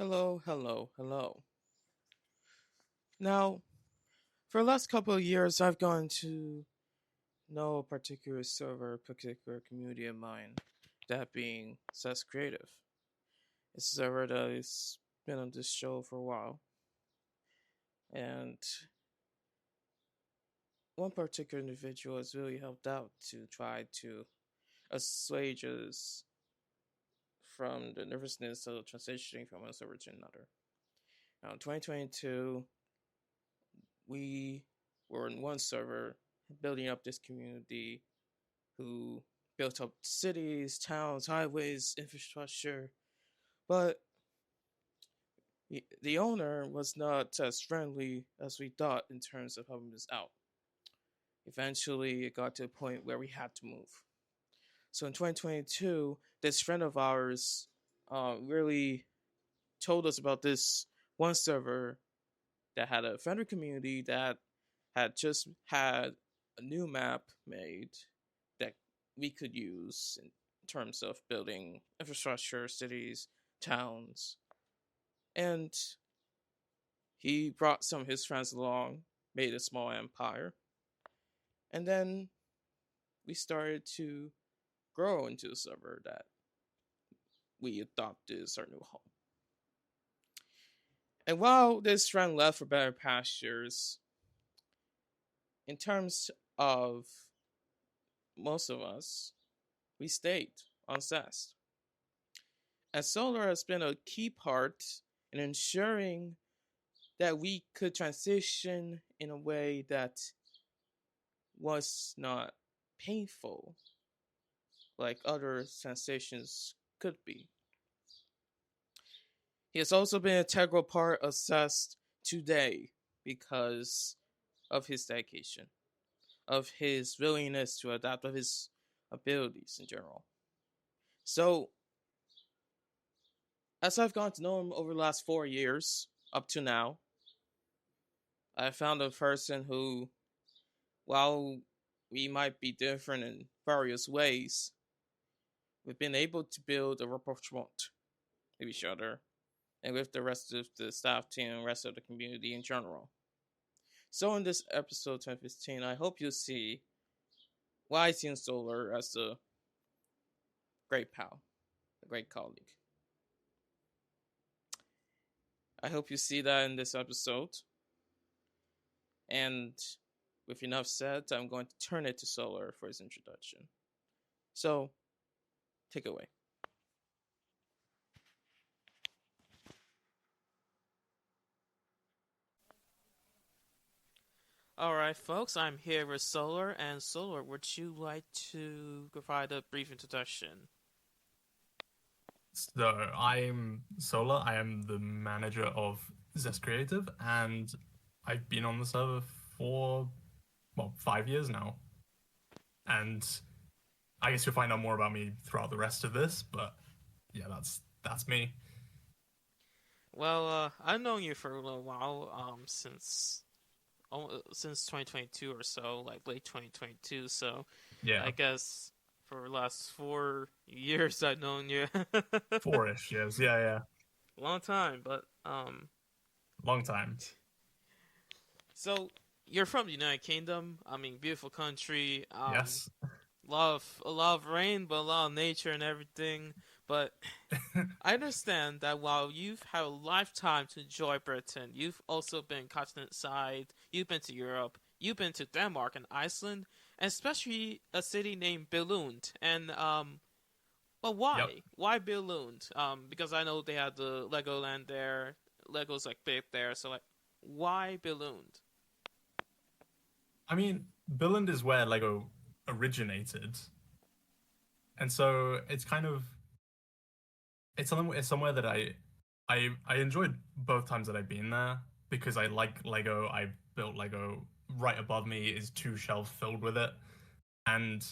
Hello, hello, hello. Now, for the last couple of years, I've gone to no particular server, particular community of mine, that being Says Creative. It's a server that has been on this show for a while, and one particular individual has really helped out to try to assuage us from the nervousness of transitioning from one server to another. Now, in 2022, we were in one server building up this community who built up cities, towns, highways, infrastructure, but the owner was not as friendly as we thought in terms of helping us out. Eventually, it got to a point where we had to move. So in 2022, this friend of ours really told us about this one server that had a friendly community that had just had a new map made that we could use in terms of building infrastructure, cities, towns. And he brought some of his friends along, made a small empire, and then we started to grow into a server that we adopted as our new home. And while this friend left for better pastures, in terms of most of us, we stayed on Zest. And solar has been a key part in ensuring that we could transition in a way that was not painful like other transitions could be. He has also been an integral part of Zest today because of his dedication, of his willingness to adapt, of his abilities in general. So, as I've gotten to know him over the last 4 years, up to now, I found a person who, while we might be different in various ways, we've been able to build a rapprochement with each other and with the rest of the staff team and rest of the community in general. So in this episode 1015, I hope you see why I see Solar as a great pal, a great colleague. I hope you see that in this episode. And with enough said, I'm going to turn it to Solar for his introduction. So, take it away. All right, folks, I'm here with Solar. And Solar, would you like to provide a brief introduction? So I'm Solar. I am the manager of Zest Creative, and I've been on the server for 5 years now. And I guess you'll find out more about me throughout the rest of this, but yeah, that's me. Well, I've known you for a little while, since 2022 or so, like late 2022. So I Yeah, guess for the last 4 years I've known you. four-ish years. Yeah, yeah, Long time, but long time. so you're from the United Kingdom. I mean, beautiful country. Yes. Love a lot of rain, but a lot of nature and everything. But I understand that while you've had a lifetime to enjoy Britain, you've also been continent side. You've been to Europe. You've been to Denmark and Iceland, and especially a city named Billund. And well, Yep. why? Why Billund? Because I know they had the Legoland there. Lego's like big there, so like, why Billund? I mean, Billund is where Lego originated, and so it's somewhere that I enjoyed both times that I've been there because I like Lego. I built Lego. Right above me is two shelves filled with it, and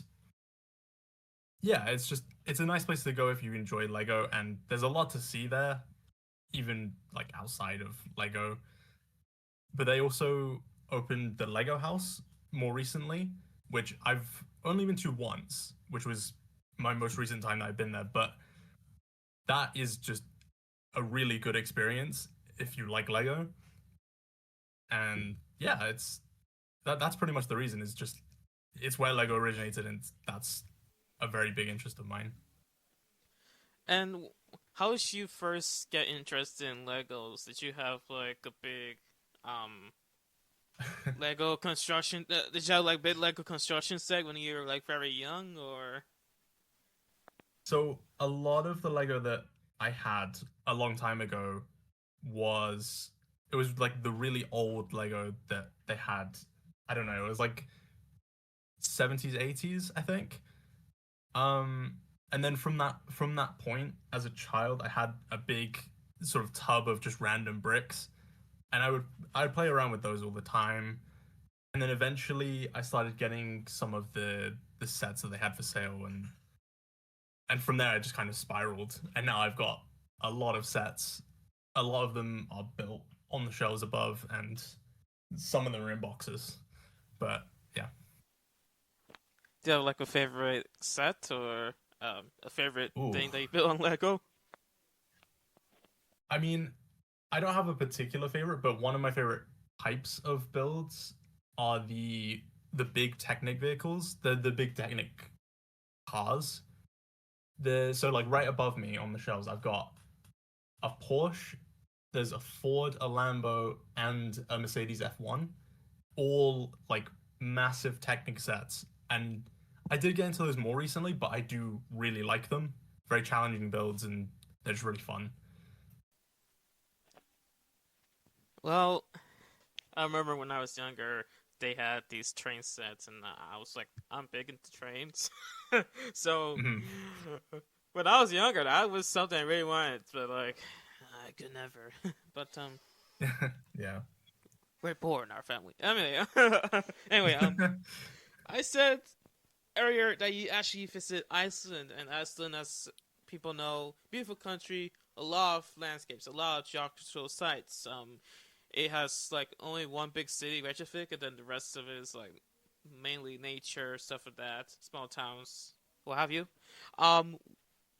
yeah, it's a nice place to go if you enjoy Lego. And there's a lot to see there, even like outside of Lego. But they also opened the Lego house more recently, which I've only been to once, which was my most recent time that I've been there. But that is just a really good experience if you like Lego. And yeah, that's pretty much the reason. Is just it's where Lego originated, and that's a very big interest of mine. And how did you first get interested in Legos? Did you have like a big um Lego construction? Did you have like big Lego construction set when you were like very young, or? So a lot of the Lego that I had a long time ago was it was like the really old Lego that they had. I don't know. It was like 70s, 80s, I think. Um, and then from that point, as a child, I had a big sort of tub of just random bricks, and I'd play around with those all the time. And then eventually, I started getting some of the sets that they had for sale, and from there, I just kind of spiraled. And now I've got a lot of sets. A lot of them are built on the shelves above, and some of them are in boxes. But yeah, Do you have like a favorite set or a favorite ooh, thing that you built on Lego? I mean, I don't have a particular favorite, but one of my favorite types of builds are the big Technic vehicles, the big Technic cars. The so like right above me on the shelves, I've got a Porsche, there's a Ford, a Lambo, and a Mercedes F1, all like massive Technic sets. And I did get into those more recently, but I do really like them. Very challenging builds, and they're just really fun. Well, I remember when I was younger, they had these train sets, and I was like, I'm big into trains. So Mhm. when I was younger, that was something I really wanted, but like, I could never. But Yeah. we're poor in our family. Anyway, anyway, I said earlier that you actually visit Iceland, and Iceland, as people know, beautiful country, a lot of landscapes, a lot of geographical sites. It has like only one big city, Reykjavik, and then the rest of it is like mainly nature, stuff like that, small towns, what have you. Um,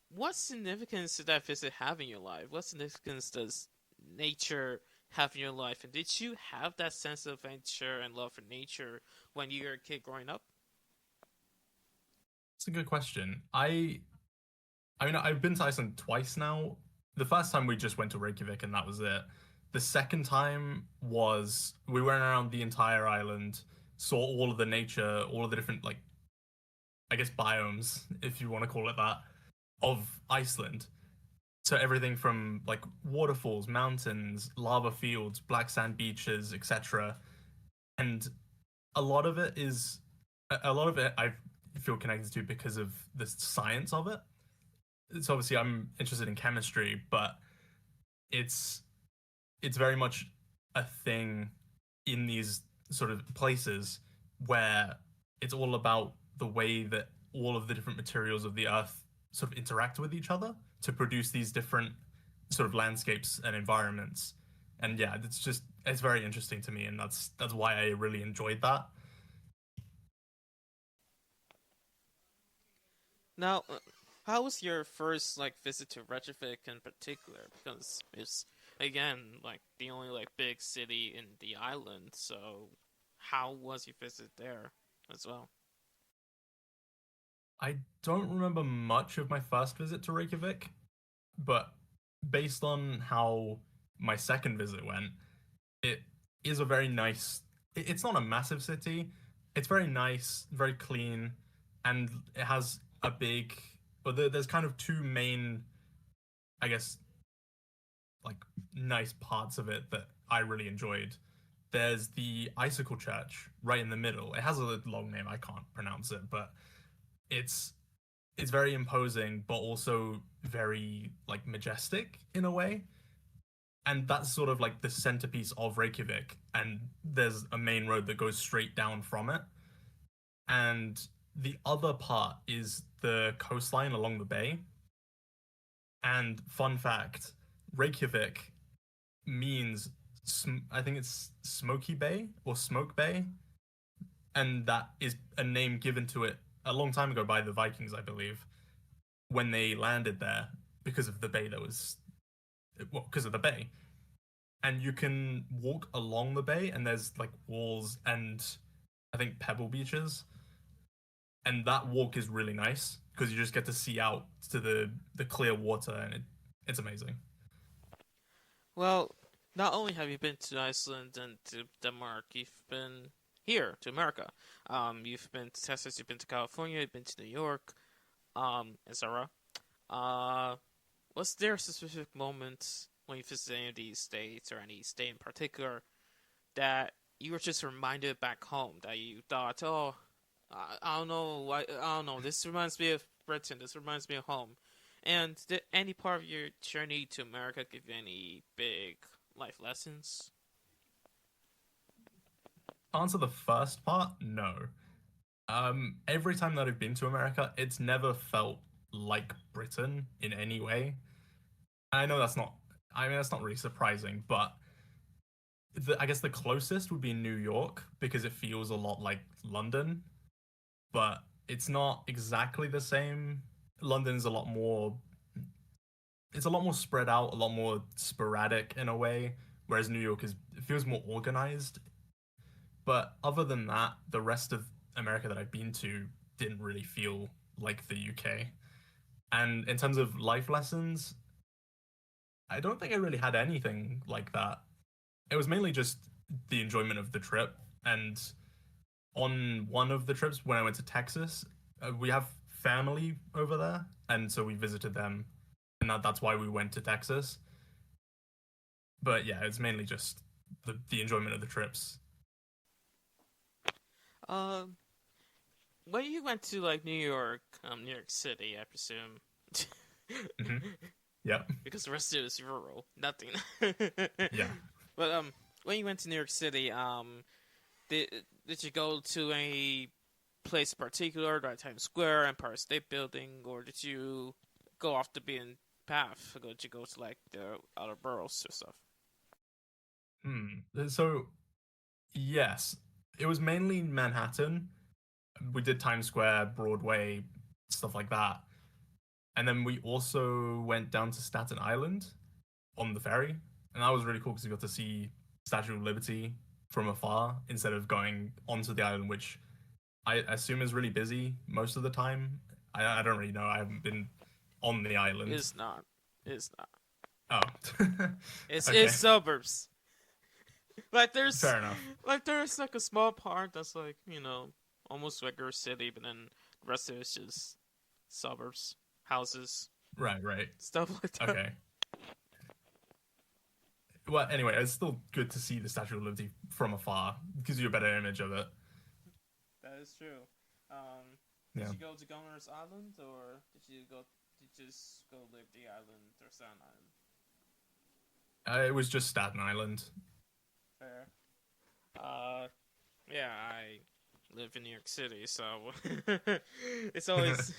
what significance did that visit have in your life? What significance does nature have in your life? And did you have that sense of adventure and love for nature when you were a kid growing up? It's a good question. I mean, I've been to Iceland twice now. The first time we just went to Reykjavik and that was it. The second time was we went around the entire island, saw all of the nature, all of the different like I guess biomes, if you want to call it that, of Iceland. So everything from like waterfalls, mountains, lava fields, black sand beaches, etc. And a lot of it is a lot of it I feel connected to because of the science of it. It's obviously I'm interested in chemistry, but it's it's very much a thing in these sort of places where it's all about the way that all of the different materials of the earth sort of interact with each other to produce these different sort of landscapes and environments. And yeah, it's very interesting to me, and that's why I really enjoyed that. Now, how was your first like visit to Reykjavik in particular? Because it's again like the only like big city in the island. So, how was your visit there as well? I don't remember much of my first visit to Reykjavik, but based on how my second visit went, it is a very nice. It's not a massive city. It's very nice, very clean, and it has a big. Well, there's kind of two main, I guess, like nice parts of it that I really enjoyed. There's the Icicle Church right in the middle. It has a long name. I can't pronounce it, but it's it's very imposing, but also very like majestic in a way. And that's sort of like the centerpiece of Reykjavik. And there's a main road that goes straight down from it. And the other part is the coastline along the bay. And fun fact, Reykjavik means I think it's Smoky Bay or Smoke Bay, and that is a name given to it a long time ago by the Vikings, I believe, when they landed there because of the bay that was well, because of the bay, and you can walk along the bay, and there's like walls and I think pebble beaches, and that walk is really nice because you just get to see out to the clear water, and it's amazing. Well, not only have you been to Iceland and to Denmark, you've been here to America. You've been to Texas, you've been to California, you've been to New York, etc. Uh, was there a specific moment when you visited any of these states or any state in particular that you were just reminded back home that you thought, oh, I don't know, I don't know, this reminds me of Britain, this reminds me of home. And did any part of your journey to America give you any big life lessons? Answer the first part, no. Every time that I've been to America, it's never felt like Britain in any way. And I know that's not, I mean, that's not really surprising, but I guess the closest would be New York because it feels a lot like London, but it's not exactly the same. London's a lot more, it's a lot more spread out, a lot more sporadic in a way, whereas New York is, it feels more organized. But other than that, the rest of America that I've been to didn't really feel like the UK. And in terms of life lessons, I don't think I really had anything like that. It was mainly just the enjoyment of the trip. And on one of the trips, when I went to Texas, we have family over there, and so we visited them, and that's why we went to Texas. But yeah, it's mainly just the enjoyment of the trips. Um, when you went to like New York City, I presume, Hmm. Yeah, because the rest of it is rural, nothing. yeah. But when you went to New York City, did you go to any place in particular, like Times Square, Empire State Building, or did you go off the beaten path? Or did you go to like the outer boroughs or stuff? So yes, it was mainly Manhattan. We did Times Square, Broadway, stuff like that. And then we also went down to Staten Island on the ferry. And that was really cool because we got to see Statue of Liberty from afar instead of going onto the island, which I assume is really busy most of the time. I don't really know. I haven't been on the island. It's not. It's not. Oh. Okay. It's suburbs. Like Fair enough. there's like a small part that's like almost regular city, but then the rest of it's just suburbs, houses, Right, right. stuff like that. Okay. Well, anyway, it's still good to see the Statue of Liberty from afar. It gives you a better image of it. That is true. Did Yeah. you go to Governor's Island, or did you just go Liberty Island or Staten Island? It was just Staten Island. Fair. Yeah, I live in New York City, so it's always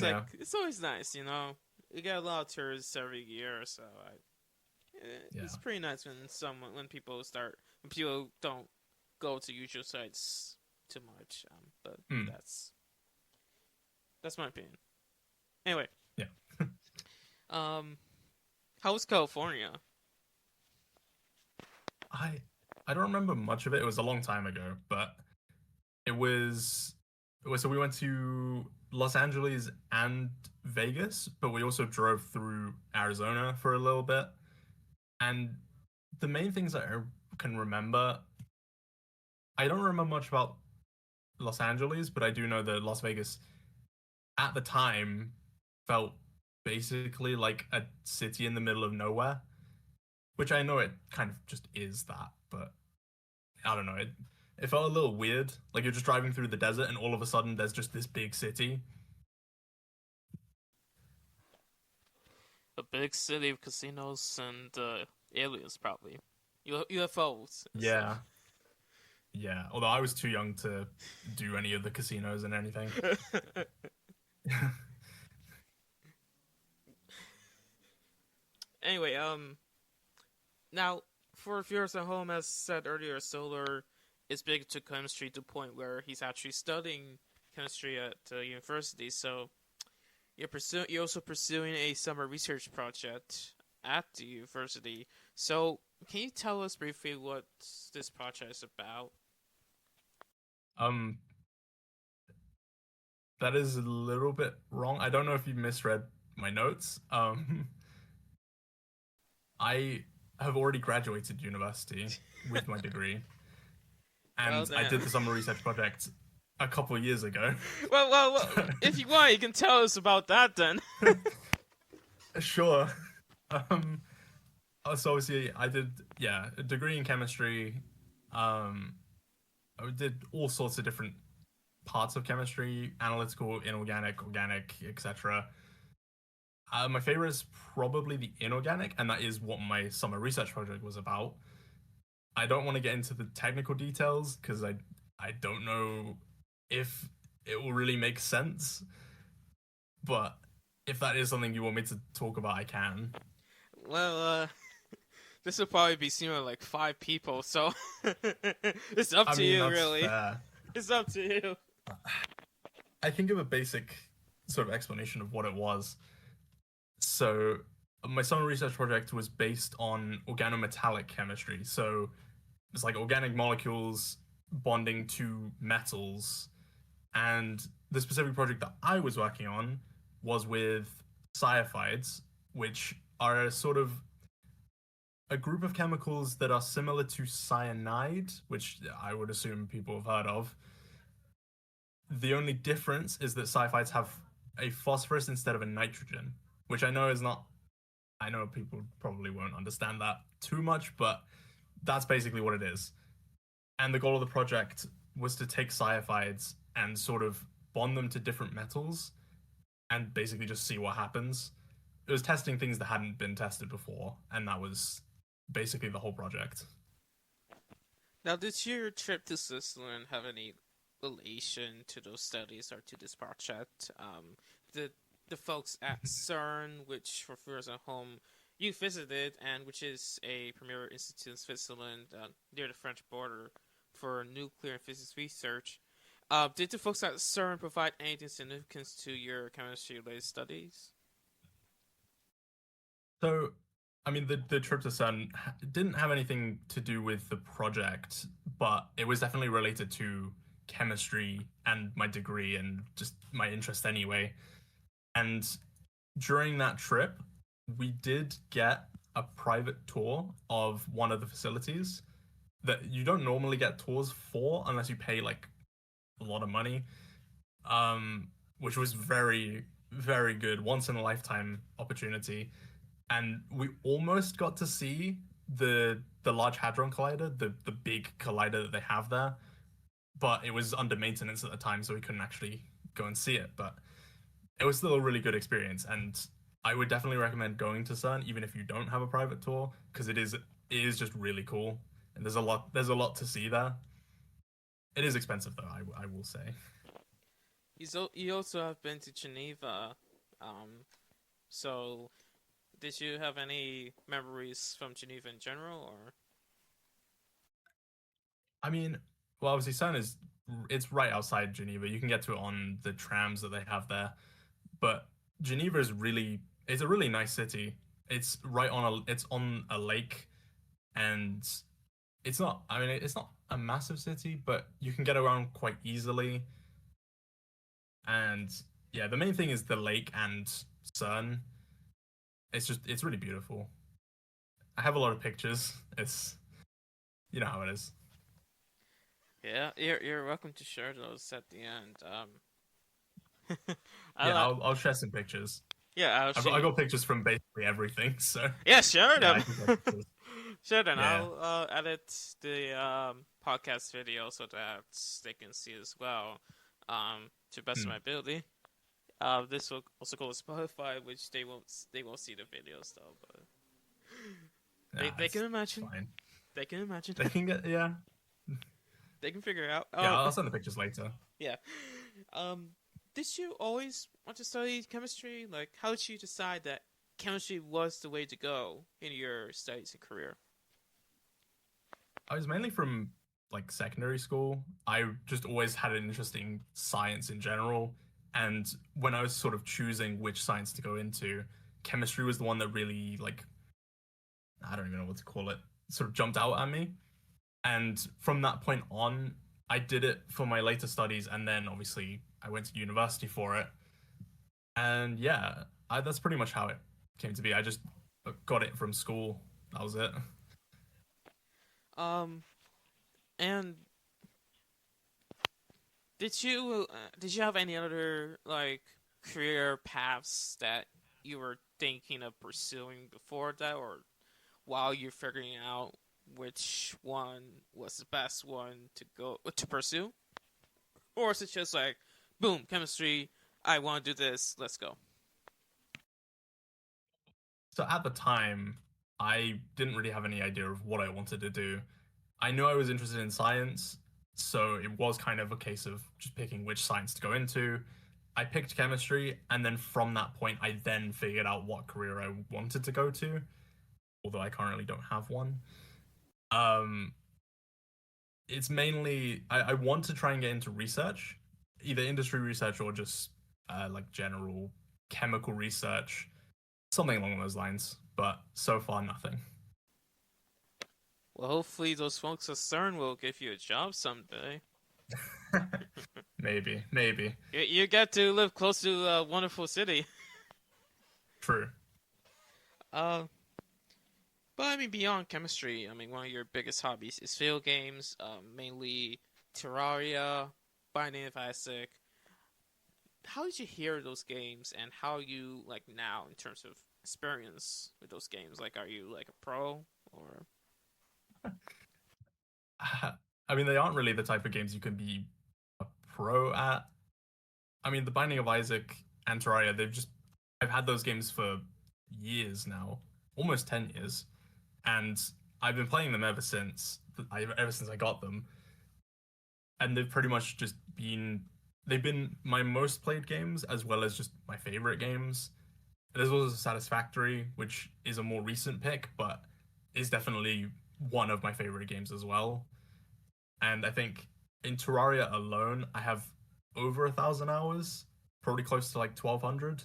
Yeah. like it's always nice, you know. We get a lot of tourists every year, so it's Yeah. pretty nice when people don't go to usual sites too much. But Hmm. that's my opinion. Anyway, Yeah. how was California? I don't remember much of it. It was a long time ago, but it was so we went to Los Angeles and Vegas, but we also drove through Arizona for a little bit. And the main things that I can remember, I don't remember much about Los Angeles, but I do know that Las Vegas at the time felt basically like a city in the middle of nowhere, which I know it kind of just is that, but I don't know. It felt a little weird. Like you're just driving through the desert and all of a sudden there's just this big city. A big city of casinos and aliens, probably. UFOs. And Yeah. Yeah. Although I was too young to do any of the casinos and anything. stuff. Anyway, now for viewers at home, as said earlier, Solar is big to chemistry to the point where he's actually studying chemistry at university. So, You're also pursuing a summer research project at the university. So, can you tell us briefly what this project is about? Um, that is a little bit wrong. I don't know if you misread my notes. I have already graduated university with my degree, Well, and I then. did the summer research project a couple of years ago. Well, if you want, you can tell us about that then. Sure. Um, so obviously I did, yeah, a degree in chemistry. Um, I did all sorts of different parts of chemistry: analytical, inorganic, organic, etc. My favorite is probably the inorganic, and that is what my summer research project was about. I don't want to get into the technical details because I don't know if it will really make sense, but if that is something you want me to talk about, I can. Well, this will probably be seen by like 5 people, so it's up I to mean, you, that's really. fair. It's up to you. I can give a basic sort of explanation of what it was. So, my summer research project was based on organometallic chemistry. So, it's like organic molecules bonding to metals. And the specific project that I was working on was with cyaphides, which are a sort of a group of chemicals that are similar to cyanide, which I would assume people have heard of. The only difference is that cyaphides have a phosphorus instead of a nitrogen, which I know is not. I know people probably won't understand that too much, but that's basically what it is. And the goal of the project was to take cyaphides and sort of bond them to different metals and basically just see what happens. It was testing things that hadn't been tested before, and that was basically the whole project. Now, did your trip to Switzerland have any relation to those studies or to this project? The the folks at CERN, which for viewers at home, you visited, and which is a premier institute in Switzerland near the French border for nuclear and physics research. Did the folks at CERN provide anything significant to your chemistry-related studies? So, I mean, the trip to CERN didn't have anything to do with the project, but it was definitely related to chemistry and my degree and just my interest anyway. And during that trip, we did get a private tour of one of the facilities that you don't normally get tours for unless you pay like a lot of money, um, which was very, very good, once in a lifetime opportunity. And we almost got to see the Large Hadron Collider, the big collider that they have there, but it was under maintenance at the time, so we couldn't actually go and see it. But it was still a really good experience, and I would definitely recommend going to CERN even if you don't have a private tour because it is just really cool, and there's a lot to see there. It is expensive though, I will say. You also have been to Geneva, so did you have any memories from Geneva in general, or? I mean, well, obviously CERN is it's right outside Geneva. You can get to it on the trams that they have there. But Geneva is really it's a really nice city. It's on a lake, and it's not. I mean, it's not a massive city, but you can get around quite easily. And yeah, the main thing is the lake and CERN. It's really beautiful. I have a lot of pictures. It's you know how it is. Yeah, you're welcome to share those at the end. I Yeah, like. I'll share some pictures. Yeah, I'll I share. got pictures from basically everything. So Yeah, share yeah, I them. can share pictures. Sure, then Yeah. I'll edit the podcast video so that they can see as well. To the best of Hmm. my ability. This will also go to Spotify, which they won't see the videos though, but they It's can imagine. fine. They can imagine. They can get yeah. They can figure it out. Yeah, I'll send the pictures later. Yeah. Um, did you always want to study chemistry? Like, how did you decide that chemistry was the way to go in your studies and career? I was mainly from like secondary school. I just always had an interest in science in general, And when I was sort of choosing which science to go into, chemistry was the one that really, like, I don't even know what to call it, sort of jumped out at me. And from that point on, I did it for my later studies, and then obviously I went to university for it. And yeah, that's pretty much how it came to be. I just got it from school. That was it. Um, and did you have any other like career paths that you were thinking of pursuing before that, or while you're figuring out which one was the best one to pursue, or is it just like, boom, chemistry, I want to do this, let's go? So at the time, I didn't really have any idea of what I wanted to do. I knew I was interested in science, so it was kind of a case of just picking which science to go into. I picked chemistry, and then from that point, I then figured out what career I wanted to go to, although I currently don't have one. Um, it's mainly, I want to try and get into research, either industry research or just like general chemical research, something along those lines. But so far, nothing. Well, hopefully those folks at CERN will give you a job someday. Maybe, maybe. You get to live close to a wonderful city. True. Uh, but I mean, beyond chemistry, I mean, one of your biggest hobbies is video games, mainly Terraria, Binding of Isaac. How did you hear those games, and how you like now in terms of experience with those games? Like, are you like a pro or? I mean, they aren't really the type of games you can be a pro at. I mean, The Binding of Isaac and Terraria, I've had those games for years now, almost 10 years. And I've been playing them ever since I got them. And they've pretty much they've been my most played games as well as just my favorite games. This was Satisfactory, which is a more recent pick, but is definitely one of my favorite games as well. And I think in Terraria alone, I have over 1,000 hours, probably close to like 1,200.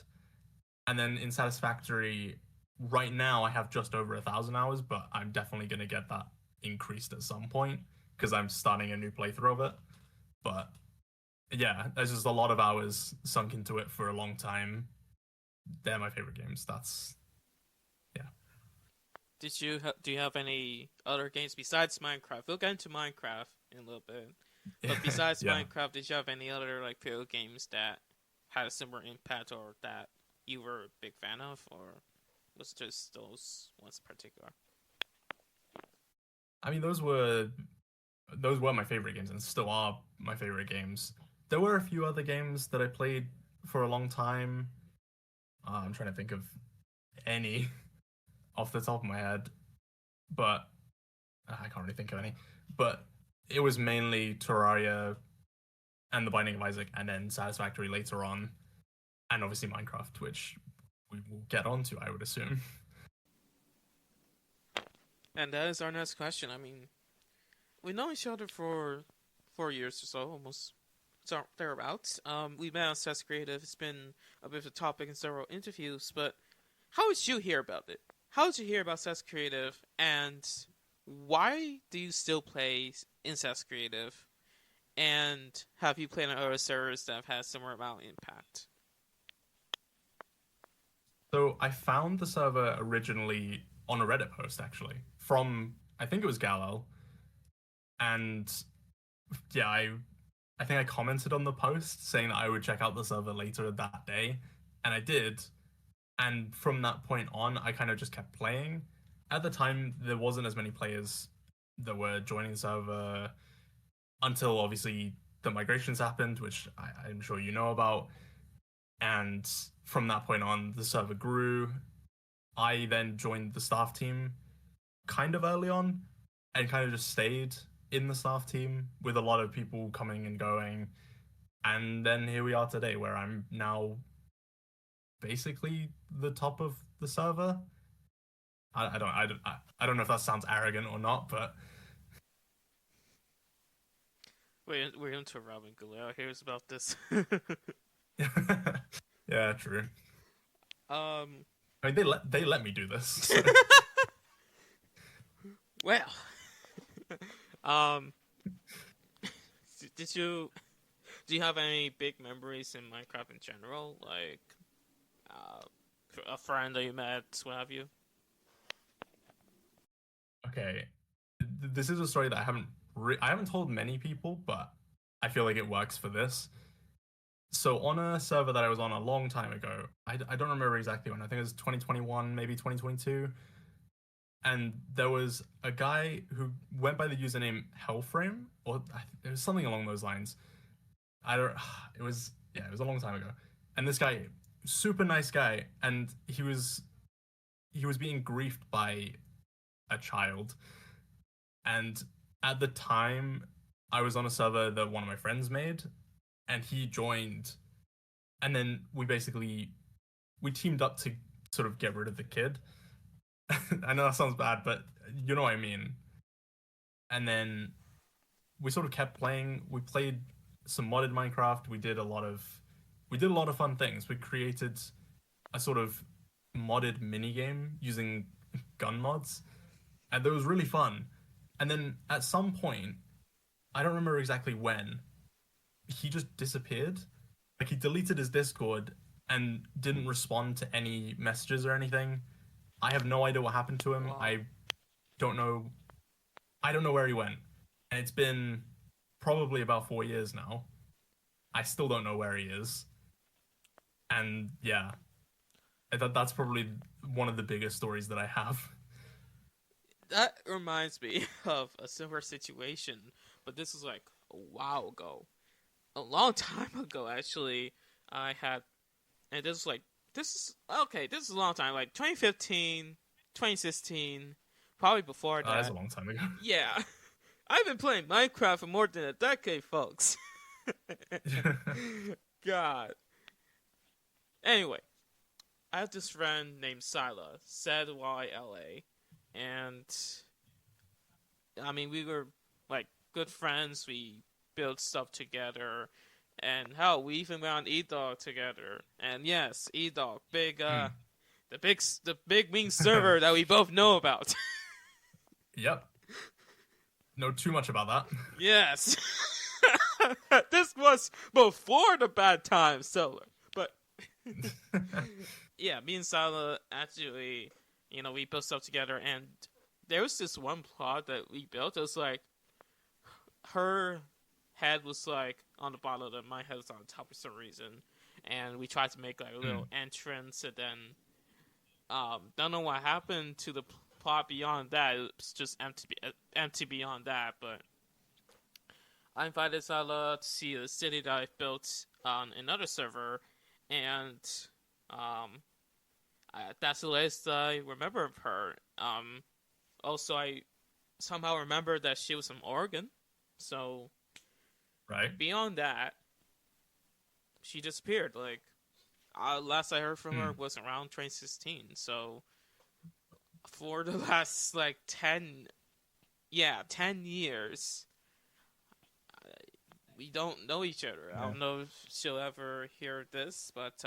And then in Satisfactory, right now I have just over 1,000 hours, but I'm definitely gonna get that increased at some point because I'm starting a new playthrough of it. But yeah, there's just a lot of hours sunk into it for a long time. They're my favorite games. That's yeah. Do you have any other games besides Minecraft? We'll get into Minecraft in a little bit. But besides Yeah. Minecraft, did you have any other like video games that had a similar impact or that you were a big fan of, or was it just those ones in particular? I mean, those were my favorite games and still are my favorite games. There were a few other games that I played for a long time. I'm trying to think of any off the top of my head, but I can't really think of any. But it was mainly Terraria and The Binding of Isaac, and then Satisfactory later on, and obviously Minecraft, which we will get onto, I would assume. And that is our next question. I mean, we know each other for 4 years or so, almost thereabouts. We met on Sets Creative. It's been a bit of a topic in several interviews, but how did you hear about it? How did you hear about Sets Creative, and why do you still play in Sets Creative? And have you played on other servers that have had similar amount of impact? So I found the server originally on a Reddit post, actually, from I think it was Galil, and yeah, I think I commented on the post saying that I would check out the server later that day, and I did. And from that point on, I kind of just kept playing. At the time, there wasn't as many players that were joining the server until obviously the migrations happened, which I'm sure you know about. And from that point on, the server grew. I then joined the staff team kind of early on and kind of just stayed in the staff team with a lot of people coming and going. And then here we are today, where I'm now basically the top of the server. I don't know if that sounds arrogant or not, but We're into Robin Galileo hears about this. Yeah, true. Um, I mean, they let me do this. So. well, um, did you do you have any big memories in Minecraft in general, like uh, a friend that you met, what have you? Okay, this is a story that I haven't told many people, but I feel like it works for this. So on a server that I was on a long time ago, I don't remember exactly when. I think it was 2021, maybe 2022. And there was a guy who went by the username Hellframe, or it was something along those lines. I don't. It was yeah, it was a long time ago. And this guy, super nice guy, and he was being griefed by a child. And at the time, I was on a server that one of my friends made, and he joined, and then we teamed up to sort of get rid of the kid. I know that sounds bad, but you know what I mean. And then we sort of kept playing. We played some modded Minecraft. We did a lot of fun things. We created a sort of modded mini game using gun mods, and that was really fun. And then at some point, I don't remember exactly when, he just disappeared. Like he deleted his Discord and didn't respond to any messages or anything. I have no idea what happened to him. Wow. Don't know. I don't know where he went. And it's been probably about 4 years now. I still don't know where he is. And yeah, that's probably one of the biggest stories that I have. That reminds me of a similar situation, but this was like a while ago, a long time ago actually. I had, and this is like this is okay. This is a long time, like 2015, 2016, probably before That's that. a long time ago. Yeah, I've been playing Minecraft for more than a decade, folks. God. Anyway, I have this friend named Sila, Syla, and I mean we were like good friends. We built stuff together, and hell, we even went on E-Dog together. And yes, E-Dog, big Hmm. the big wing server that we both know about. Yep. Know too much about that. Yes. This was before the bad times, so but yeah, me and Sala actually, we built stuff together, and there was this one plot that we built. It was like her head was like on the bottom, and my head was on top for some reason, and we tried to make like a little Hmm. entrance, and then don't know what happened to the plot beyond that. It was just empty beyond that, but. I invited Sala to see the city that I built on another server, and um, that's the latest I remember of her. Also, I somehow remember that she was from Oregon, so Right. beyond that, she disappeared. Like, last I heard from her Hmm. was around 2016, so for the last, like, 10 years, we don't know each other. I Yeah. don't know if she'll ever hear this, but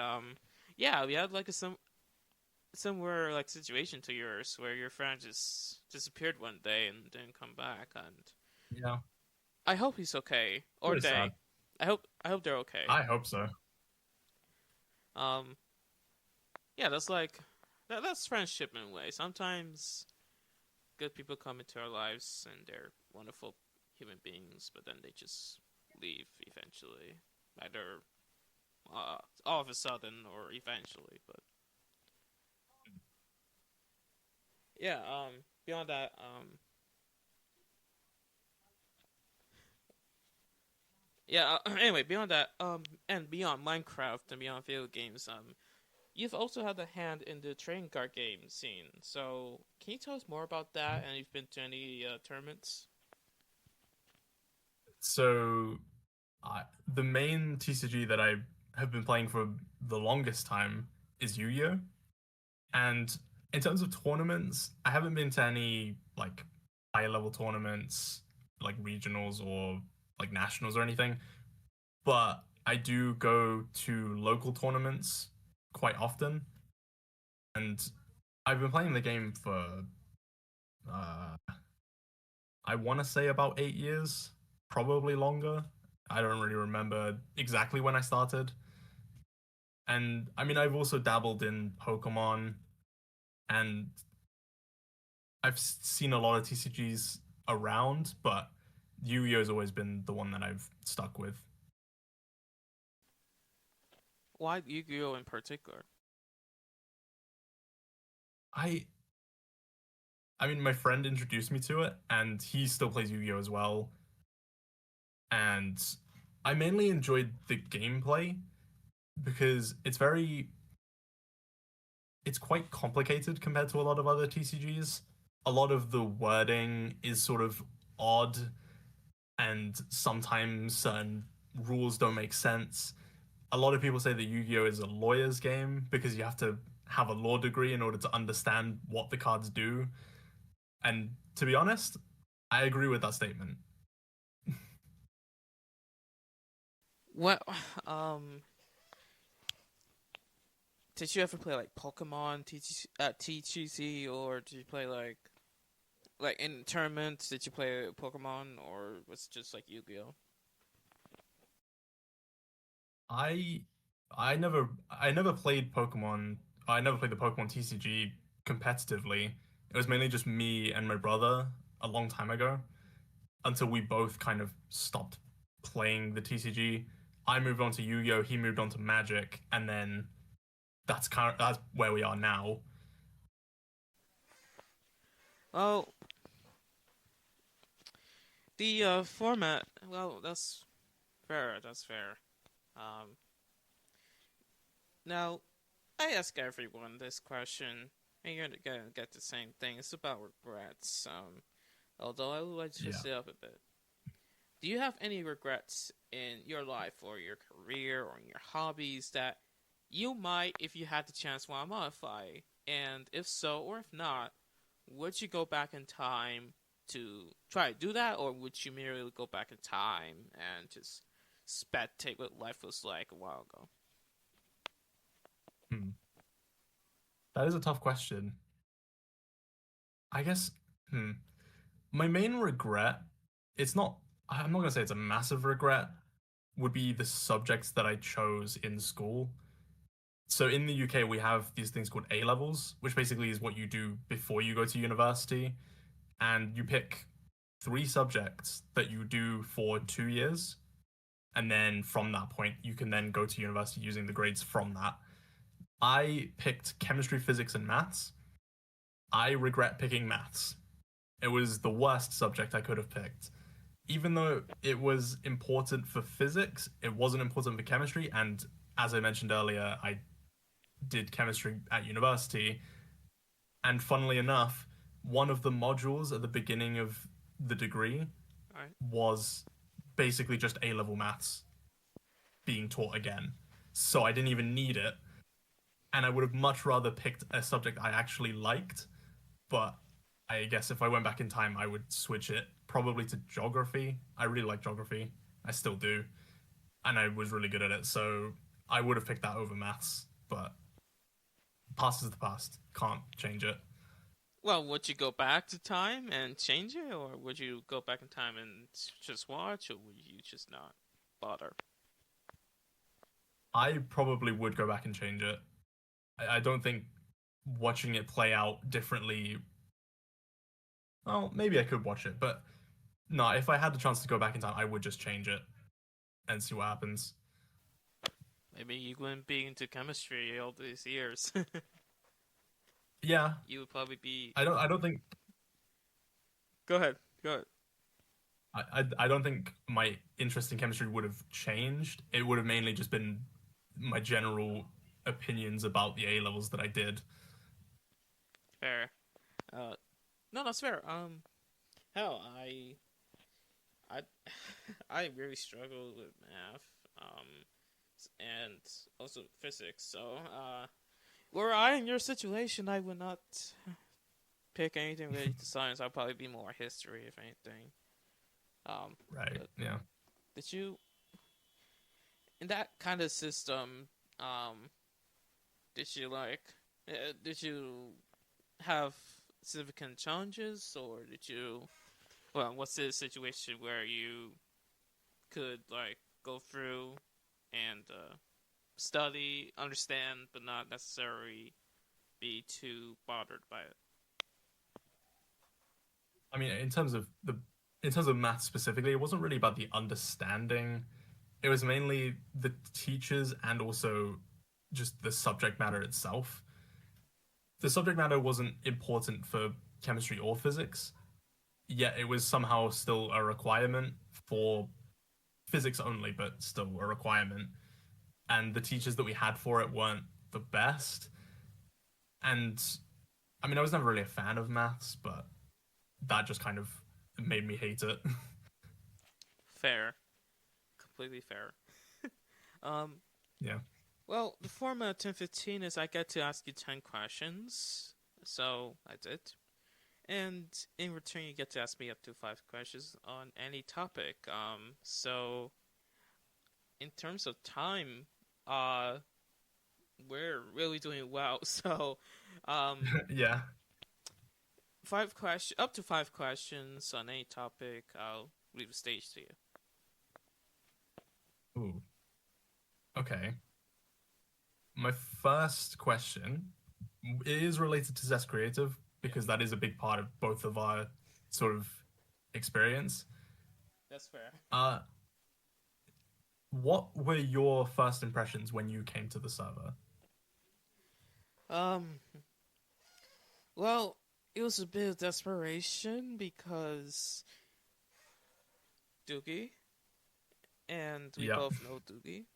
yeah, we had like a similar like situation to yours where your friend just disappeared one day and didn't come back, and Yeah. I hope he's okay or Really sad. they. I hope they're okay. I hope so. Um, yeah, that's like that's friendship in a way. Sometimes good people come into our lives and they're wonderful human beings, but then they just leave eventually, either all of a sudden or eventually. But yeah, beyond that, yeah. Anyway, beyond that, and beyond Minecraft and beyond video games, you've also had a hand in the trading card game scene. So, can you tell us more about that? And you've been to any tournaments? So, the main TCG that I have been playing for the longest time is Yu-Gi-Oh! And in terms of tournaments, I haven't been to any like high level tournaments, like regionals or like nationals or anything. But I do go to local tournaments quite often, and I've been playing the game for uh, I want to say about 8 years, probably longer. I don't really remember exactly when I started. And I mean, I've also dabbled in Pokemon, and I've seen a lot of TCGs around, but Yu-Gi-Oh has always been the one that I've stuck with. Why Yu-Gi-Oh in particular? I I mean, my friend introduced me to it, and he still plays Yu-Gi-Oh as well. And I mainly enjoyed the gameplay because it's quite complicated compared to a lot of other TCGs. A lot of the wording is sort of odd, and sometimes certain rules don't make sense. A lot of people say that Yu-Gi-Oh is a lawyer's game because you have to have a law degree in order to understand what the cards do. And to be honest, I agree with that statement. What um did you ever play like Pokemon TCC, or did you play like in tournaments? Did you play Pokemon, or was it just like Yu-Gi-Oh? I I never played Pokemon. I never played the Pokemon TCG competitively. It was mainly just me and my brother a long time ago until we both kind of stopped playing the TCG. I moved on to Yu-Gi-Oh, he moved on to Magic, and then that's where we are now. Oh, the format. Well, that's fair. That's fair. Um, Now I ask everyone this question, and you're gonna get the same thing. It's about regrets. Although I would like to Yeah. switch it up a bit. Do you have any regrets in your life or your career or in your hobbies that you might, if you had the chance, want to modify? And if so, or if not, would you go back in time to try to do that, or would you merely go back in time and just spectate what life was like a while ago? Hmm. That is a tough question. I guess hmm. My main regret, it's not I'm not gonna say it's a massive regret, would be the subjects that I chose in school. So in the UK, we have these things called A levels, which basically is what you do before you go to university. And you pick three subjects that you do for 2 years. And then from that point, you can then go to university using the grades from that. I picked chemistry, physics, and maths. I regret picking maths. It was the worst subject I could have picked. Even though it was important for physics, it wasn't important for chemistry. And as I mentioned earlier, I did chemistry at university. And funnily enough, one of the modules at the beginning of the degree All right. was basically just A level maths being taught again. So I didn't even need it. And I would have much rather picked a subject I actually liked. But I guess if I went back in time, I would switch it probably to geography. I really like geography. I still do. And I was really good at it. So I would have picked that over maths. But past is the past. Can't change it. Well, would you go back to time and change it, or would you go back in time and just watch, or would you just not bother? I probably would go back and change it. I don't think watching it play out differently. Well, maybe I could watch it, but no, if I had the chance to go back in time, I would just change it and see what happens. Maybe you wouldn't be into chemistry all these years. Yeah, You would probably be. I don't think Go ahead. Go ahead. I don't think my interest in chemistry would have changed. It would have mainly just been my general opinions about the A levels that I did. Fair. Uh, no, that's fair. Hell, I, I really struggle with math. And also physics. So, were I in your situation, I would not pick anything related to science. I'd probably be more history, if anything. Right. But Yeah. did you? in that kind of system, did you did you have significant challenges, or did you? Well, what's the situation where you could go through and study, understand, but not necessarily be too bothered by it? I mean, in terms of math specifically, it wasn't really about the understanding. It was mainly the teachers and also just the subject matter itself. The subject matter wasn't important for chemistry or physics, yet it was somehow still a requirement for physics only, but still a requirement. And the teachers that we had for it weren't the best. And I mean, I was never really a fan of maths, but that just kind of made me hate it. Fair, completely fair. um, Yeah. well, the format of 1015 is I get to ask you 10 questions, so I did. And in return, you get to ask me up to 5 questions on any topic. So in terms of time, we're really doing well. So, Yeah. up to 5 questions on any topic. I'll leave the stage to you. Ooh. Okay. My first question is related to Zest Creative because that is a big part of both of our sort of experience. That's fair. What were your first impressions when you came to the server? Well, it was a bit of desperation because Doogie, and we Yep. both know Doogie.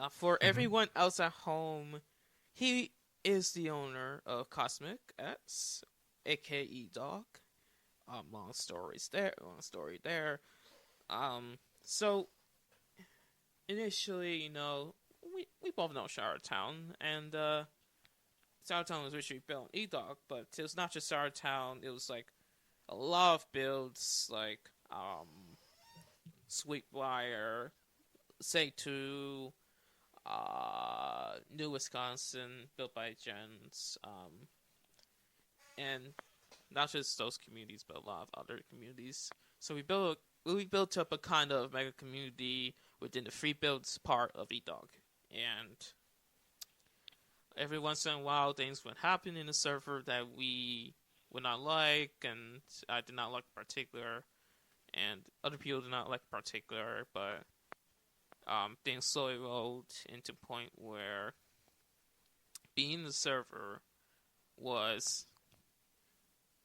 For everyone else at home, he is the owner of Cosmic X, aka Dog. Long story there. So initially, we both know Charlottetown, and Charlottetown was originally built on E-Dog, but it was not just Charlottetown. It was a lot of builds, Sweetbriar, Seitu, New Wisconsin, built by Gens, and not just those communities, but a lot of other communities. So we built up a kind of mega community within the free builds part of eDog, and every once in a while things would happen in the server that we would not like, and I did not like in particular, and other people did not like in particular, but things slowly rolled into a point where being in the server was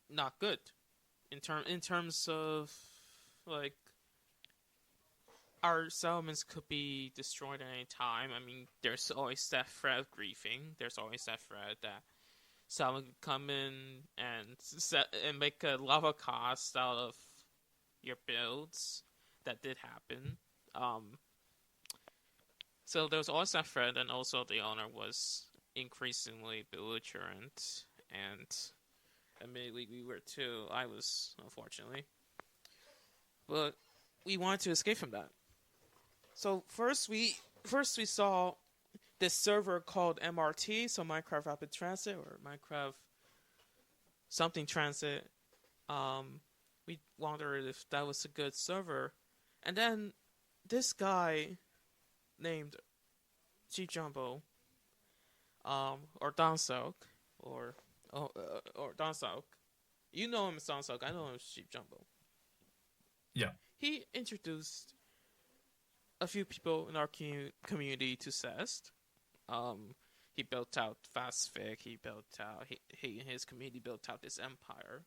not good in terms of our settlements could be destroyed at any time. I mean, there's always that threat of griefing. There's always that threat that someone could come in and make a lava cost out of your builds. That did happen. So there was always that threat, and also the owner was increasingly belligerent, and admittedly we were too. I was, unfortunately. But we wanted to escape from that. So first we saw this server called MRT, so Minecraft Rapid Transit or Minecraft something transit. We wondered if that was a good server, and then this guy named Chief Jumbo, or Donsok, or Donsok. You know him as Donsok. I know him as Chief Jumbo. Yeah. He introduced a few people in our community to Cest. He built out FastFig. He and his community built out this empire,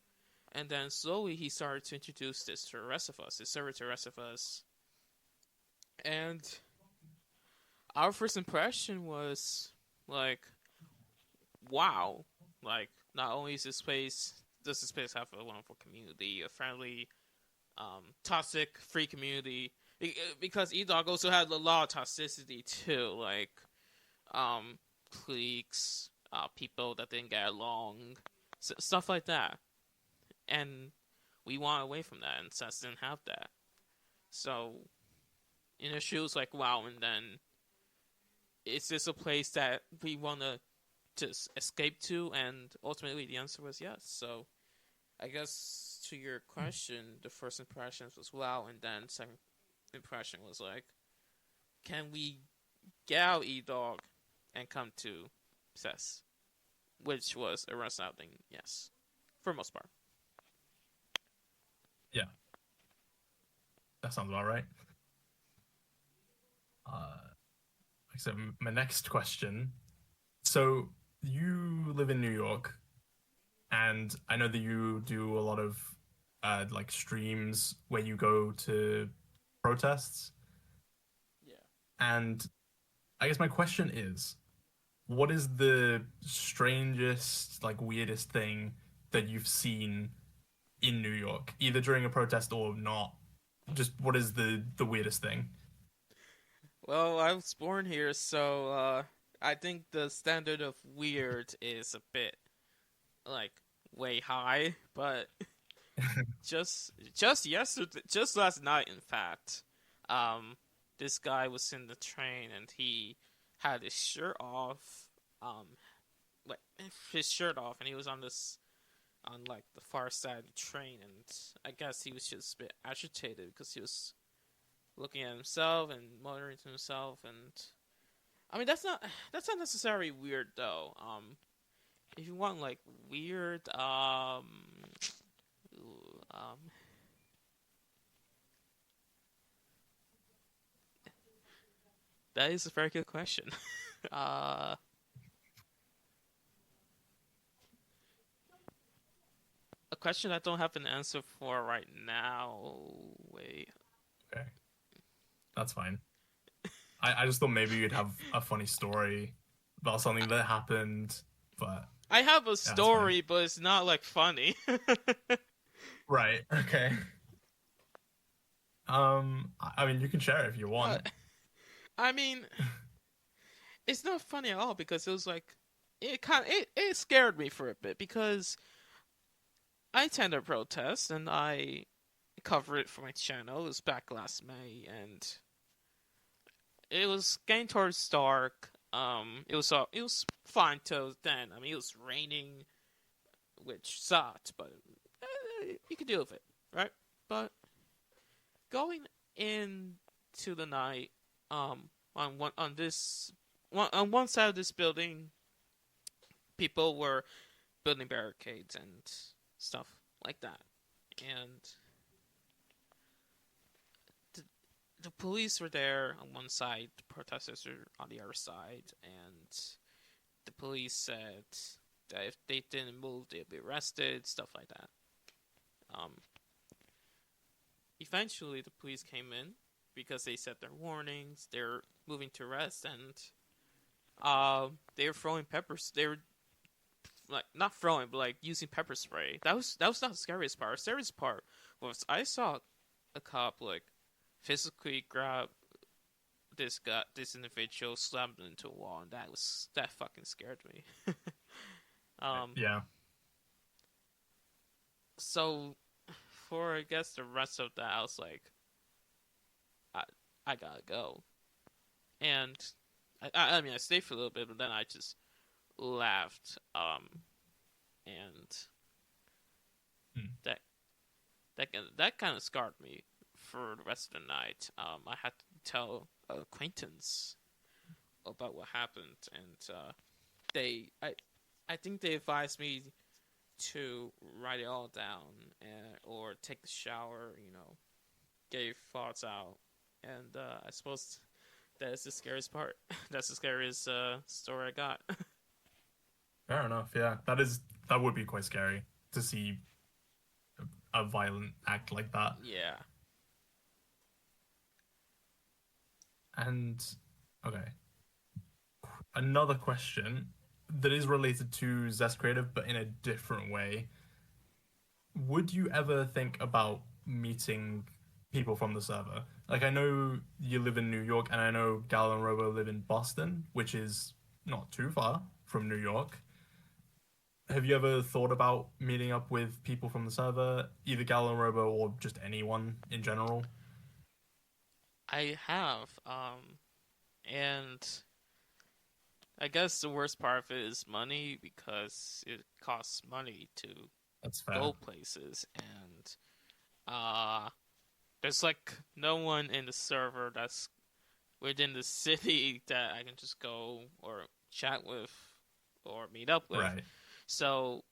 and then slowly he started to introduce this to the rest of us, this server to the rest of us. And our first impression was wow! Not only does this place have a wonderful community, a friendly, toxic, free community, because eDog also had a lot of toxicity too, cliques, people that didn't get along, stuff like that. And we want away from that, and Cest didn't have that. So initially it was wow, and then is this a place that we want to just escape to? And ultimately, the answer was yes. So, I guess to your question, the first impression was wow, and then second impression was like, can we get out E-Dog and come to Cess? Which was a resounding yes, for most part. Yeah, that sounds about right. So my next question. So you live in New York, and I know that you do a lot of like streams where you go to protests. Yeah. And I guess my question is, what is the strangest, like weirdest thing that you've seen in New York, either during a protest or not? Just what is the weirdest thing? Well, I was born here, so I think the standard of weird is a bit like way high, but just yesterday, just last night, in fact, this guy was in the train and he had his shirt off, like his shirt off, and he was on like the far side of the train, and I guess he was just a bit agitated because he was looking at himself and muttering to himself, and I mean that's not necessarily weird though. If you want like weird, that is a very good question. uh, a question I don't have an answer for right now. Wait. Okay, that's fine. I just thought maybe you'd have a funny story about something that happened, but I have a yeah, it's fine. story, but it's not like funny. Right. Okay. I mean, you can share it if you want. I mean, it's not funny at all because it was like it scared me for a bit because I attended a protest and I covered it for my channel. It was back last May and it was getting towards dark. It was fine till then. I mean, it was raining, which sucked, but you could deal with it, right? But going into the night, on one side of this building, people were building barricades and stuff like that, and the police were there on one side, the protesters were on the other side, and the police said that if they didn't move, they'd be arrested, stuff like that. Eventually, the police came in because they set their warnings. They're moving to arrest, and they were throwing peppers. They were like not throwing, but like using pepper spray. That was not the scariest part. The scariest part was I saw a cop like physically grab this individual, slam him into a wall, and that fucking scared me. Yeah. So for I guess the rest of that, I was like, I gotta go, and I mean I stayed for a little bit, but then I just left, and that kind of scarred me for the rest of the night. I had to tell an acquaintance about what happened, and I think they advised me to write it all down or take the shower, get your thoughts out, and I suppose that is the scariest part. That's the scariest story I got. Fair enough. Yeah, that would be quite scary to see a violent act like that. Yeah. And okay, another question that is related to Zest Creative, but in a different way. Would you ever think about meeting people from the server? Like, I know you live in New York, and I know Gal and Robo live in Boston, which is not too far from New York. Have you ever thought about meeting up with people from the server, either Gal and Robo or just anyone in general? I have, and I guess the worst part of it is money because it costs money to That's fair. go places, and there's like no one in the server that's within the city that I can just go or chat with or meet up with. Right. So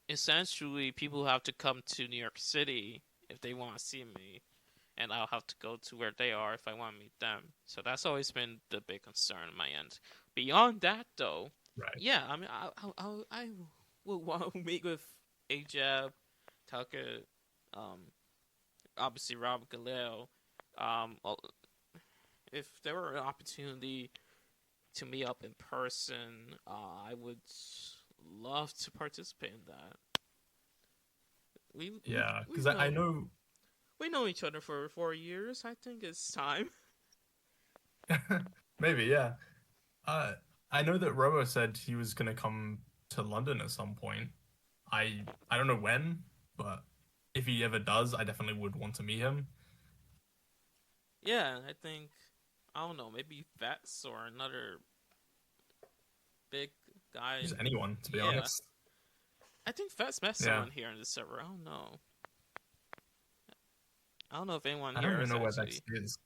essentially, people have to come to New York City if they want to see me, and I'll have to go to where they are if I want to meet them. So that's always been the big concern on my end. Beyond that, though, Right. yeah, I mean, I would want to meet with Ajab, Tucker, obviously Rob Galeo. If there were an opportunity to meet up in person, I would love to participate in that. Yeah, because I know. We know each other for 4 years. I think it's time. Maybe, yeah. I know that Robo said he was gonna come to London at some point. I don't know when, but if he ever does, I definitely would want to meet him. Yeah, I think, I don't know, maybe Fats or another big guy. Just anyone, to be Yeah. honest. I think Fats met Yeah. someone here in the server. I don't know. I don't know if anyone I here don't even know where actually... that is.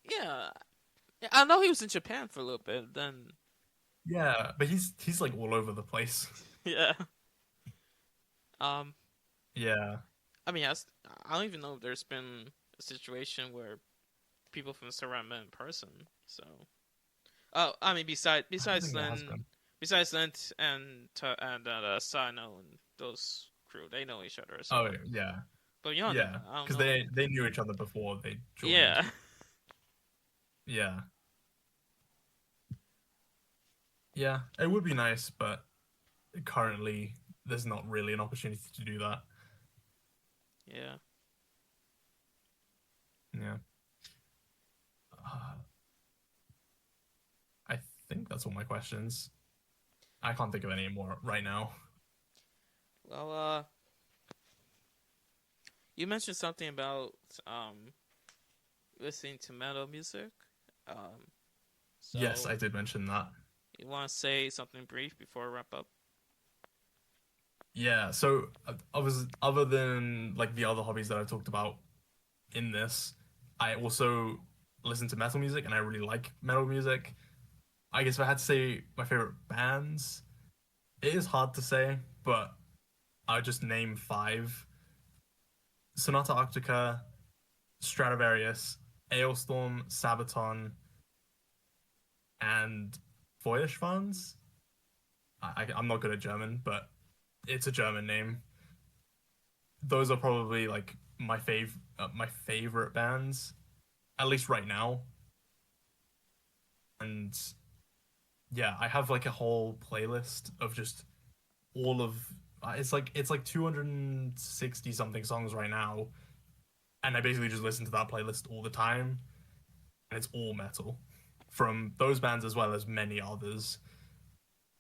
Yeah. I know he was in Japan for a little bit, then... Yeah, but he's like all over the place. Yeah. Yeah. I mean, I don't even know if there's been a situation where people from the server met in person, so... Oh, I mean, besides Lynn, and Sano and those crew, they know each other. So. Oh, yeah. But beyond Yeah, that, I don't because know. they knew each other before they joined. Yeah. Yeah. Yeah, it would be nice, but currently there's not really an opportunity to do that. Yeah. Yeah. I think that's all my questions. I can't think of any more right now. Well, you mentioned something about listening to metal music. So Yes, I did mention that. You want to say something brief before I wrap up? Yeah, so other than like the other hobbies that I've talked about in this, I also listen to metal music and I really like metal music. I guess if I had to say my favorite bands, it is hard to say, but I'll just name 5. Sonata Arctica, Stradivarius, Aeostorm, Sabaton, and Feuerschwanz. I'm not good at German, but it's a German name. Those are probably like my favorite bands, at least right now. And yeah, I have like a whole playlist of just all of it's like 260 something songs right now, and I basically just listen to that playlist all the time, and it's all metal from those bands as well as many others.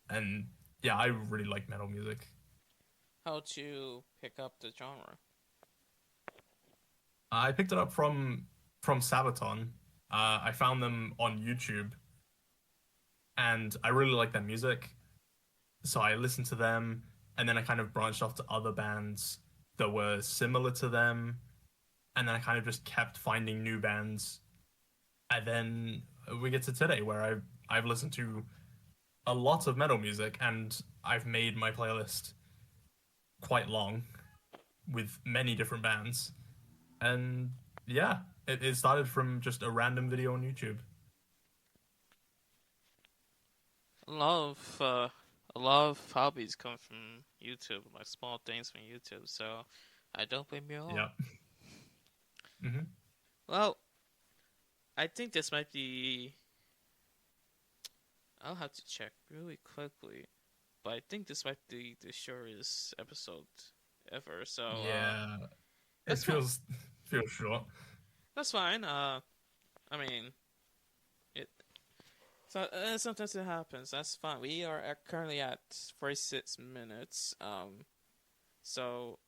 And yeah, I really like metal music. How'd you pick up the genre? I picked it up from Sabaton. I found them on YouTube, and I really like their music, so I listened to them, and then I kind of branched off to other bands that were similar to them, and then I kind of just kept finding new bands, and then we get to today where I've listened to a lot of metal music, and I've made my playlist quite long with many different bands. And yeah, it started from just a random video on YouTube. A lot of hobbies come from YouTube, like small things from YouTube. So I don't blame you at all. Yeah. Mm-hmm. Well, I think this might be. I'll have to check really quickly, but I think this might be the shortest episode ever. So Yeah, that's it feels short. That's fine. I mean, it. So sometimes it happens. That's fine. We are currently at 46 minutes. So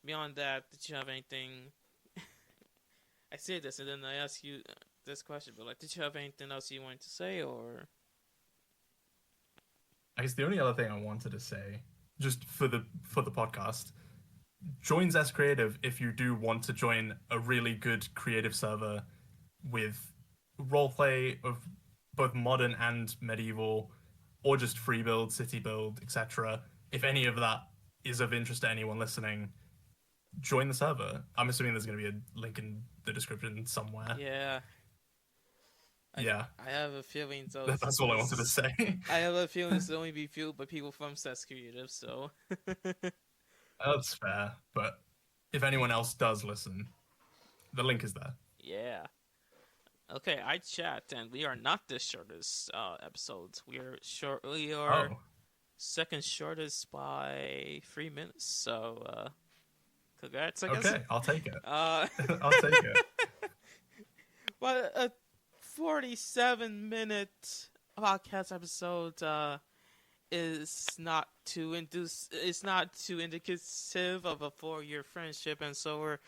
beyond that, did you have anything? I say this and then I ask you this question, but like, did you have anything else you wanted to say, or? I guess the only other thing I wanted to say, just for the podcast, join Zest Creative if you do want to join a really good creative server with roleplay of both modern and medieval, or just free build, city build, etc. If any of that is of interest to anyone listening, join the server. I'm assuming there's going to be a link in the description somewhere. Yeah. I have a feeling that's all I wanted to say. I have a feeling this will only be fueled by people from Zest Creative, so. That's fair, but if anyone else does listen, the link is there. Yeah. Okay, I checked, and we are not the shortest episode. We are second shortest by 3 minutes. So, congrats. I guess. Okay, I'll take it. I'll take it. But a 47-minute podcast episode is not too It's not too indicative of a 4-year friendship, and so we're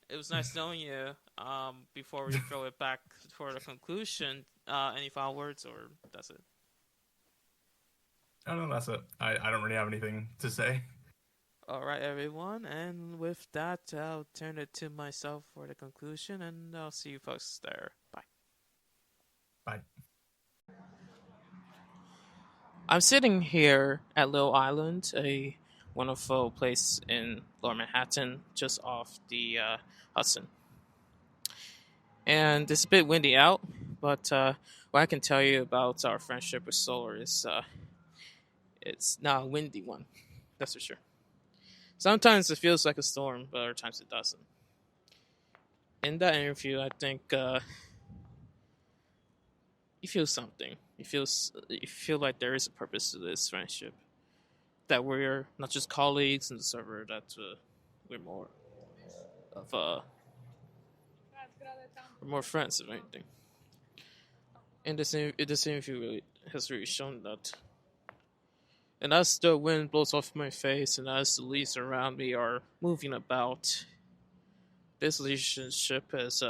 it was nice knowing you. Before we throw it back for the conclusion, any final words, or that's it? Oh, no, that's it. I don't really have anything to say. All right, everyone, and with that, I'll turn it to myself for the conclusion, and I'll see you folks there. Bye. Bye. I'm sitting here at Little Island, a wonderful place in Lower Manhattan, just off the Hudson. And it's a bit windy out, but what I can tell you about our friendship with Solar is it's not a windy one, that's for sure. Sometimes it feels like a storm, but other times it doesn't. In that interview, I think you feel something. You feel like there is a purpose to this friendship. That we're not just colleagues in the server, that we're more of we're more friends than anything. And this interview has really shown that. And as the wind blows off my face and as the leaves around me are moving about, this relationship has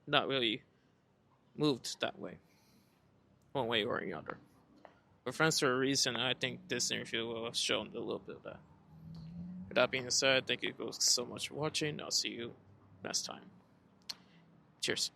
not really moved that way, one way or another. We're friends for a reason, and I think this interview will have shown a little bit of that. With that being said, thank you so much for watching. I'll see you next time. Cheers.